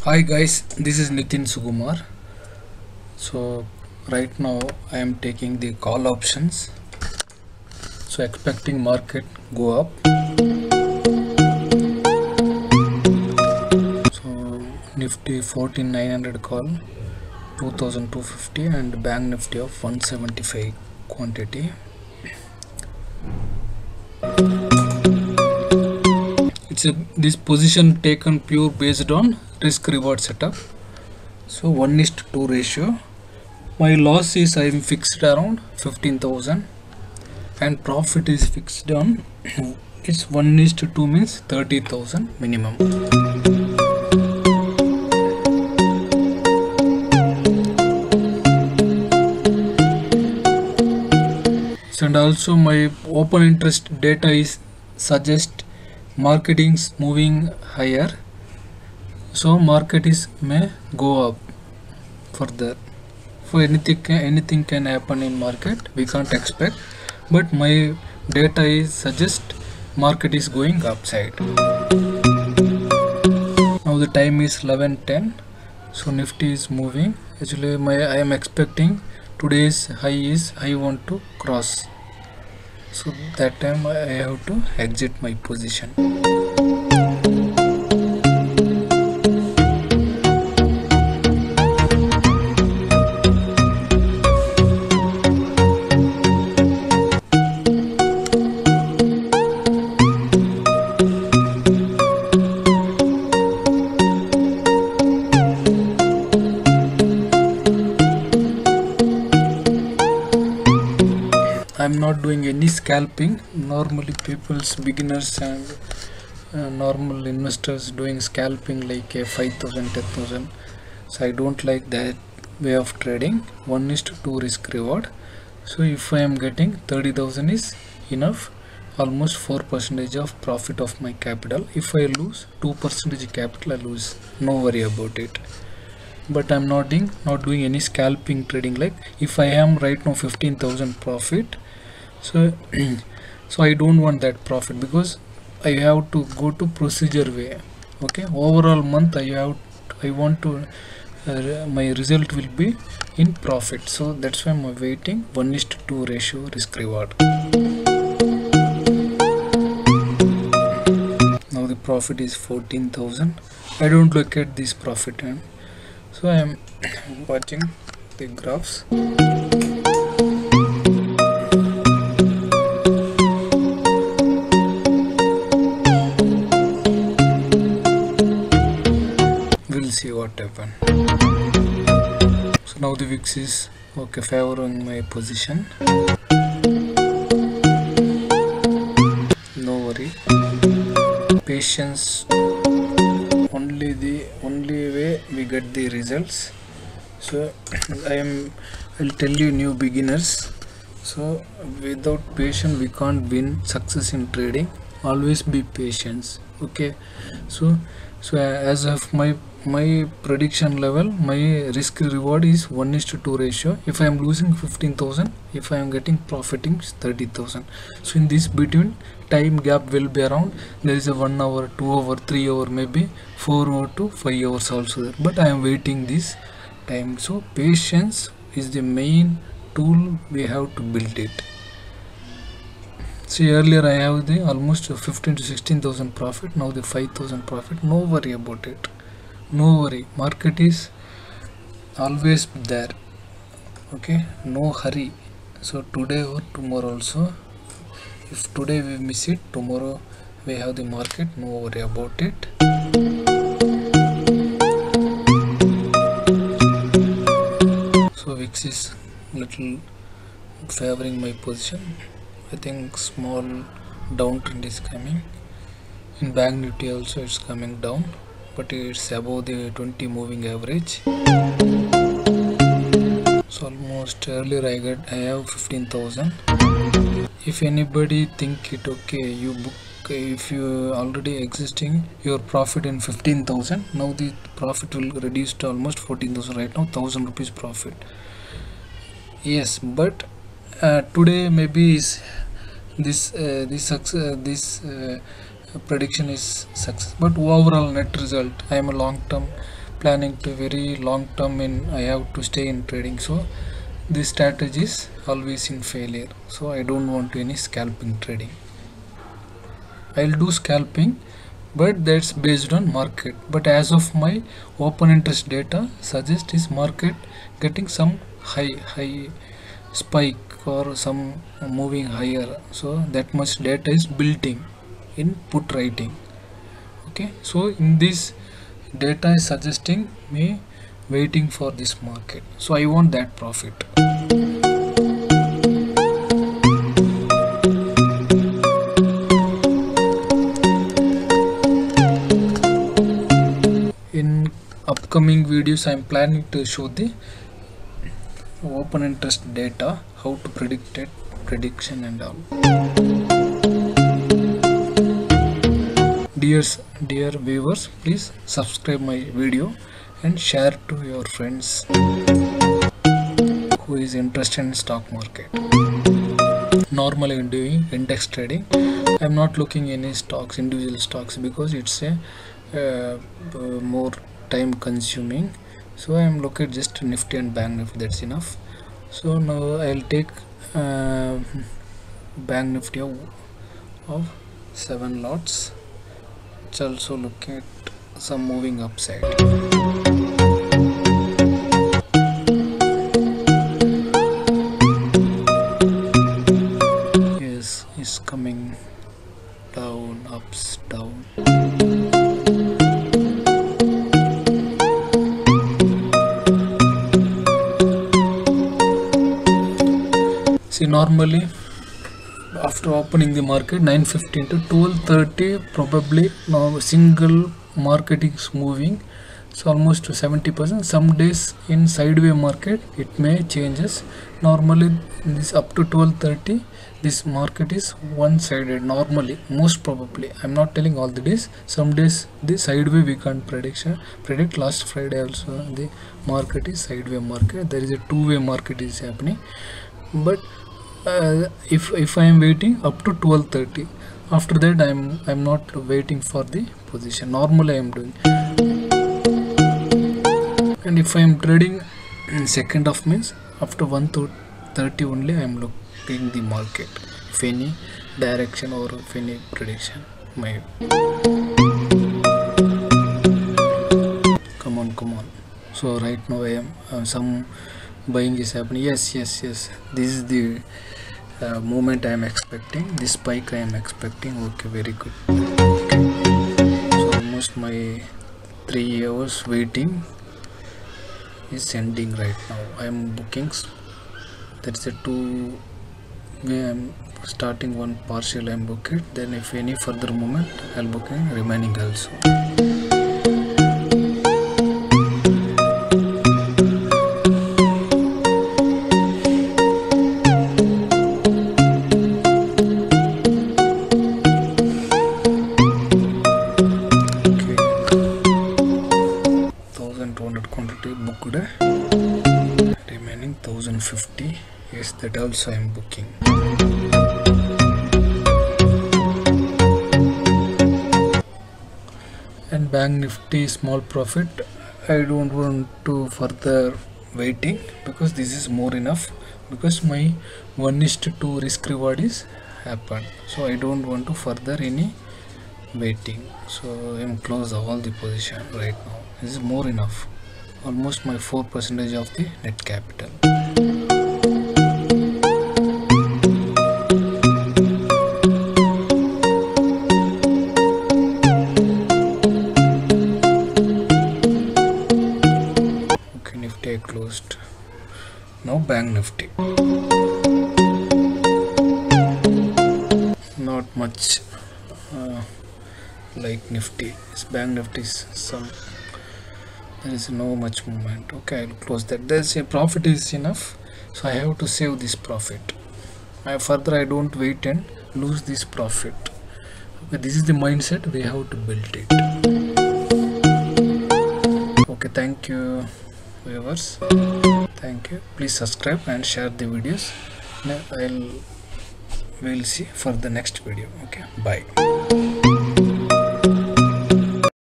Hi guys, this is Nitin Sugumar. So right now I am taking the call options. So expecting market go up. So Nifty 14900 call 2250 and Bank Nifty of 175 quantity. This position taken pure based on risk reward setup. So 1:2 ratio. My loss is I'm fixed around 15,000 and profit is fixed on it's 1:2 means 30,000 minimum. So, and also my open interest data is suggest marketing's moving higher, so market is may go up further. For anything can happen in market, we can't expect, but my data is suggest market is going upside. Now the time is 11:10, so Nifty is moving. Actually I am expecting today's high is I want to cross, so that time I have to exit my position. I'm not doing any scalping. Normally people's beginners and normal investors doing scalping like 5,000 10,000, so I don't like that way of trading. 1:2 risk reward. So if I am getting 30,000 is enough, almost 4% of profit of my capital. If I lose 2% capital, I lose, no worry about it. But I'm not doing any scalping trading. Like if I am right now 15,000 profit, so so I don't want that profit because I have to go to procedure way. Okay, overall month I want to my result will be in profit, so that's why I'm waiting 1:2 ratio risk reward. Now the profit is 14,000. I don't look at this profit, so I am watching the graphs. We'll see what happen. So now the VIX is okay, favoring my position. No worry, patience, only way we get the results. So I'll tell you, new beginners, so without patience we can't win success in trading. Always be patient. Okay, so as of my prediction level, my risk reward is 1:2 ratio. If I am losing 15,000, if I am getting profiting 30,000, so in this between time gap will be around, there is a 1 hour, 2 hour, 3 hour, maybe 4 hour to 5 hours also there, but I am waiting this time. So patience is the main tool, we have to build it. See, earlier I have the almost 15 to 16,000 profit, now the 5,000 profit. No worry about it, no worry, market is always there. Okay, no hurry. So today or tomorrow also, if today we miss it, tomorrow we have the market, no worry about it. So VIX is little favoring my position. I think small downtrend is coming. In Bank Nifty also it's coming down, but it's above the 20 moving average. So almost earlier I have 15,000. If anybody think it okay, you book, if you already existing your profit in 15,000, now the profit will reduce to almost 14,000. right now 1,000 rupees profit. Yes, but today maybe is this prediction is success, but overall net result, I am a long term planning to very long term in I have to stay in trading, so this strategy is always in failure. So I don't want to any scalping trading. I'll do scalping, but that's based on market. But as of my open interest data suggests is market getting some high spike or some moving higher, so that much data is building in put writing. Okay, so in this data is suggesting me waiting for this market, so I want that profit. In upcoming videos I am planning to show the open interest data, how to predict it, prediction and all. Dear viewers, please subscribe my video and share to your friends who is interested in stock market. Normally I'm doing index trading. I'm not looking any stocks, individual stocks, because it's a more time consuming. So I'm looking at just Nifty and Bank Nifty, that's enough. So now I'll take Bank Nifty of 7 lots. Let's also look at some moving upside. Yes, it's coming down, ups, down. See, normally after opening the market 9:15 to 12:30, probably now single market is moving, so almost to 70%. Some days in sideway market it may changes. Normally this up to 12:30 this market is one-sided. Normally, most probably, I'm not telling all the days, some days the sideway we can't predict. Last Friday also the market is sideway market. There is a two-way market is happening, but if I am waiting up to 12:30, after that I'm not waiting for the position. Normally I am doing, and if I am trading in second half means after 1:30 only I am looking the market, if any direction or if any prediction. My come on. So right now I am some buying is happening. Yes, this is the movement I am expecting, this spike I am expecting. Okay, very good. Okay. So almost my 3 hours waiting is ending right now. I am booking, that's a two way. I am starting one partial, I am booking, then if any further movement I'll book in remaining also. Remaining 1050. Yes, that also I am booking. And Bank Nifty small profit. I don't want to further waiting because this is more enough, because my 1:2 risk reward is happened. So I don't want to further any waiting. So I am close all the position right now. This is more enough. Almost my 4% of the net capital. Okay, Nifty I closed. Now Bank Nifty. Not much like Nifty. Bank Nifty is some. There is no much movement. Okay, I'll close that. There's a profit is enough, so I have to save this profit. Further I don't wait and lose this profit. Okay, this is the mindset we have to build it. Okay, thank you viewers, thank you. Please subscribe and share the videos. Now we'll see for the next video. Okay, bye.